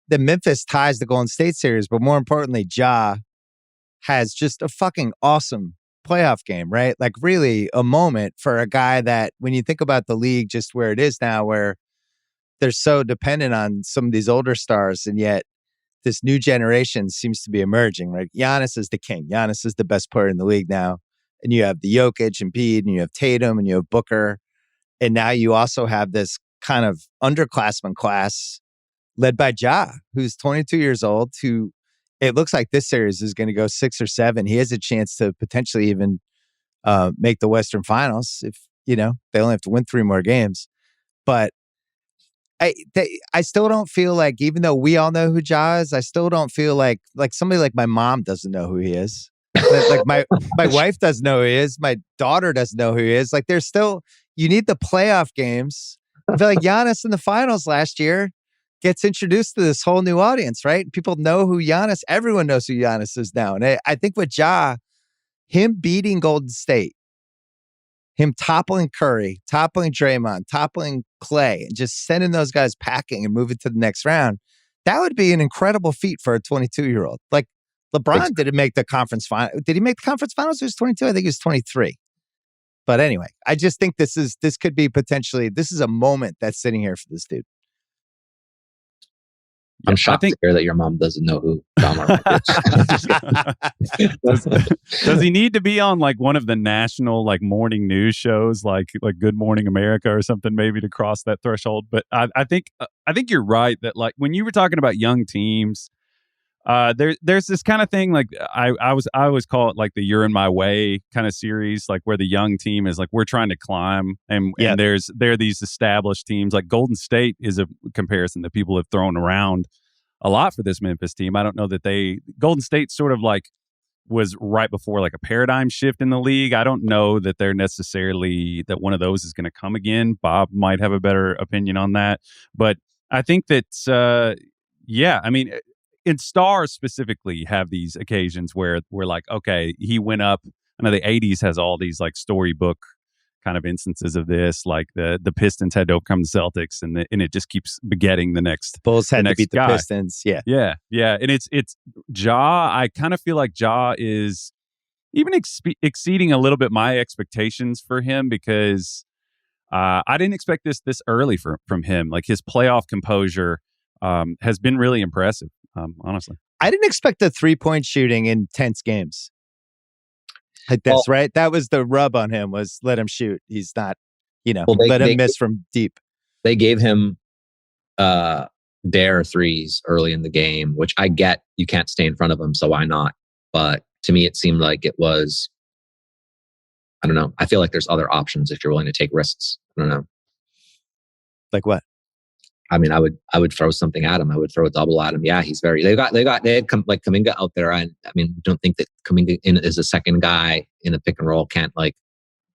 the Memphis ties the Golden State series, but more importantly, Ja has just a fucking awesome playoff game, right? Like really a moment for a guy that when you think about the league just where it is now, where they're so dependent on some of these older stars, and yet this new generation seems to be emerging, right? Giannis is the king. Giannis is the best player in the league now. And you have the Jokic and Embiid, and you have Tatum, and you have Booker. And now you also have this kind of underclassman class led by Ja, who's 22 years old, who it looks like this series is going to go 6 or 7. He has a chance to potentially even make the Western Finals if, they only have to win 3 more games. But I still don't feel like, even though we all know who Ja is, I still don't feel like somebody like my mom doesn't know who he is. Like my wife doesn't know who he is. My daughter doesn't know who he is. Like there's still, you need the playoff games. I feel like Giannis in the finals last year gets introduced to this whole new audience, right? People know who Giannis, everyone knows who Giannis is now. And I think with Ja, him beating Golden State, him toppling Curry, toppling Draymond, toppling Clay, and just sending those guys packing and moving to the next round, that would be an incredible feat for a 22-year-old. Like LeBron didn't make the conference final. Did he make the conference finals? He was 22. I think he was 23. But anyway, I just think this could be potentially, this is a moment that's sitting here for this dude. I'm shocked to hear that your mom doesn't know who Ja Morant is. Does he need to be on like one of the national like morning news shows, like Good Morning America or something, maybe to cross that threshold? But I think you're right that like when you were talking about young teams, there's this kind of thing like I always call it like the "You're in My Way" kind of series, like where the young team is like we're trying to climb, and there are these established teams like Golden State is a comparison that people have thrown around a lot for this Memphis team. I don't know that Golden State sort of like was right before like a paradigm shift in the league. I don't know that they're necessarily that one of those is going to come again. Bob might have a better opinion on that, but I think that I mean. And stars specifically have these occasions where we're like, okay, he went up. I know the 80s has all these like storybook kind of instances of this, like the Pistons had to overcome the Celtics, and it just keeps begetting the next. Bulls had to beat the Pistons, yeah. And it's Ja. I kind of feel like Ja is even exceeding a little bit my expectations for him because I didn't expect this early from him. Like his playoff composure has been really impressive. Honestly, I didn't expect the 3-point shooting in tense games like this, right? That was the rub on him, was let him shoot. He's not, let him miss from deep. They gave him dare threes early in the game, which I get you can't stay in front of him, so why not? But to me, it seemed like it was, I don't know. I feel like there's other options if you're willing to take risks. I don't know. Like what? I mean, I would throw something at him. I would throw a double at him. Yeah, he's very. They had Kuminga out there. I mean, don't think that Kuminga in as a second guy in a pick and roll can't like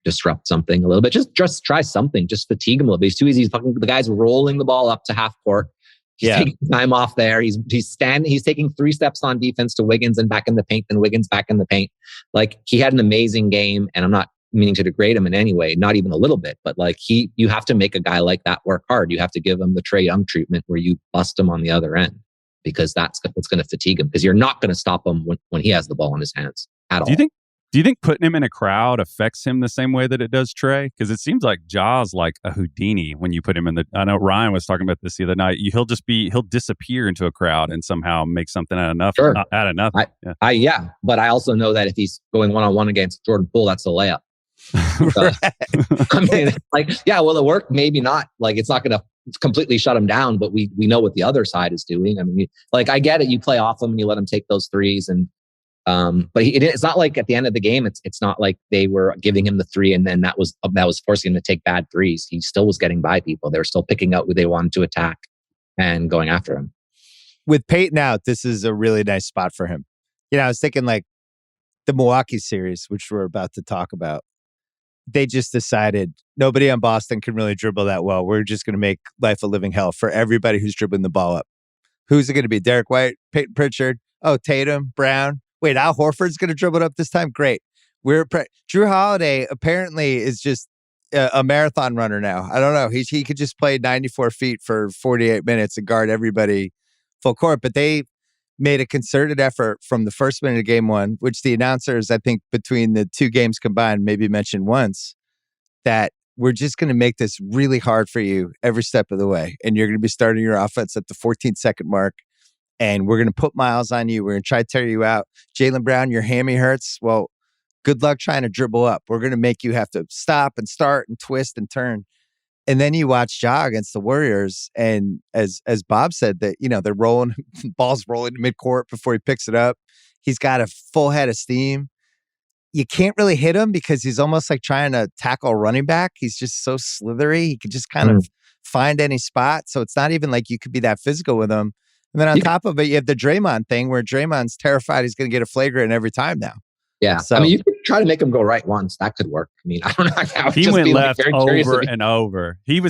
disrupt something a little bit. Just try something. Just fatigue him a little bit. He's too easy. The guy's rolling the ball up to half court. He's taking time off there. He's standing. He's taking 3 steps on defense to Wiggins and back in the paint. Then Wiggins back in the paint. Like he had an amazing game, and I'm not meaning to degrade him in any way, not even a little bit, but like you have to make a guy like that work hard. You have to give him the Trae Young treatment where you bust him on the other end, because that's what's going to fatigue him, because you're not going to stop him when he has the ball in his hands at all. Do you think putting him in a crowd affects him the same way that it does Trae? Because it seems like Ja's like a Houdini when you put him in I know Ryan was talking about this the other night. He'll disappear into a crowd and somehow make something out of nothing. Sure. Out of nothing. But I also know that if he's going one-on-one against Jordan Poole, that's a layup. I mean, will it work? Maybe not. Like, it's not going to completely shut him down, but we know what the other side is doing. I mean, I get it. You play off him and you let him take those threes, and but it's not like at the end of the game, it's not like they were giving him the 3 and then that was forcing him to take bad threes. He still was getting by people. They were still picking out who they wanted to attack and going after him. With Peyton out, this is a really nice spot for him. I was thinking like the Milwaukee series, which we're about to talk about. They just decided nobody on Boston can really dribble that well. We're just going to make life a living hell for everybody who's dribbling the ball up. Who's it going to be? Derek White, Peyton Pritchard, Tatum, Brown. Wait, Al Horford's going to dribble it up this time? Great. Drew Holiday apparently is just a marathon runner now. I don't know. He could just play 94 feet for 48 minutes and guard everybody full court, but they made a concerted effort from the first minute of game one, which the announcers, I think, between the two games combined, maybe mentioned once, that we're just going to make this really hard for you every step of the way. And you're going to be starting your offense at the 14-second mark. And we're going to put miles on you. We're going to try to tear you out. Jaylen Brown, your hammy hurts. Well, good luck trying to dribble up. We're going to make you have to stop and start and twist and turn. And then you watch Ja against the Warriors. And as Bob said, that, they're rolling, ball's rolling to midcourt before he picks it up. He's got a full head of steam. You can't really hit him because he's almost like trying to tackle a running back. He's just so slithery. He can just kind of find any spot. So it's not even like you could be that physical with him. And then on top of it, you have the Draymond thing where Draymond's terrified he's going to get a flagrant every time now. Yeah. So, I mean, you could try to make him go right once. That could work. I mean, I don't know how he went left over and over. He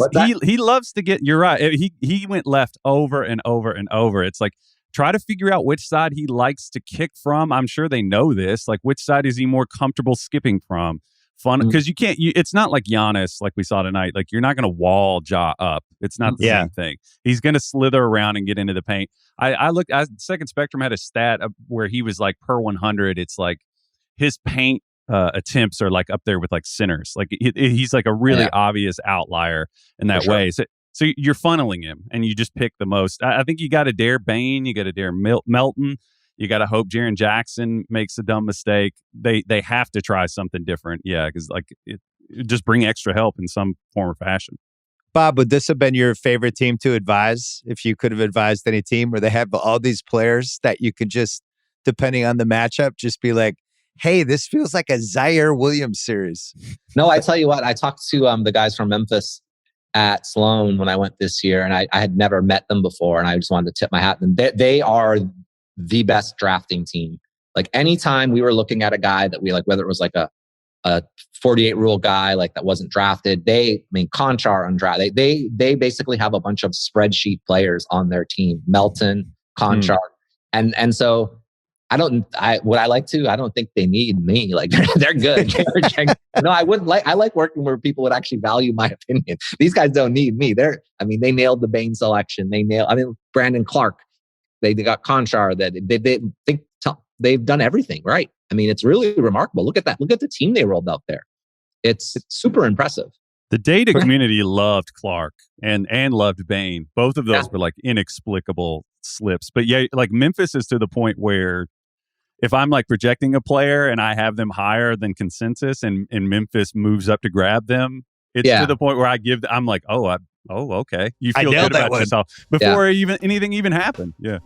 loves to get, you're right. He went left over and over and over. It's like, try to figure out which side he likes to kick from. I'm sure they know this. Like, which side is he more comfortable skipping from? Fun, because you can't. It's not like Giannis, like we saw tonight. Like, you're not going to wall Ja up. It's not the same thing. He's going to slither around and get into the paint. I looked. Second Spectrum had a stat where he was like per 100. It's like his paint attempts are like up there with like centers. Like he's like a really obvious outlier in that way. So you're funneling him, and you just pick the most. I think you got to dare Bane. You got to dare Melton. You got to hope Jaren Jackson makes a dumb mistake. They have to try something different. Yeah, because like it just bring extra help in some form or fashion. Bob, would this have been your favorite team to advise if you could have advised any team where they have all these players that you could just, depending on the matchup, just be like, hey, this feels like a Zaire Williams series? No, I tell you what, I talked to the guys from Memphis at Sloan when I went this year, and I had never met them before, and I just wanted to tip my hat. And they are the best drafting team. Like, anytime we were looking at a guy that we like, whether it was like a 48 rule guy like that wasn't drafted, Conchar undrafted. They basically have a bunch of spreadsheet players on their team. Melton, Conchar, and so I don't think they need me. Like, they're good. No, I wouldn't like. I like working where people would actually value my opinion. These guys don't need me. They nailed the Bane selection. Brandon Clark. They got Conchar. That they think they've done everything right. I mean, it's really remarkable. Look at that. Look at the team they rolled out there. It's super impressive. The data community loved Clark and loved Bane. Both of those were like inexplicable slips. But yeah, like Memphis is to the point where if I'm like projecting a player and I have them higher than consensus and Memphis moves up to grab them, it's to the point where I'm like, okay. You feel good about yourself before anything even happened. Yeah.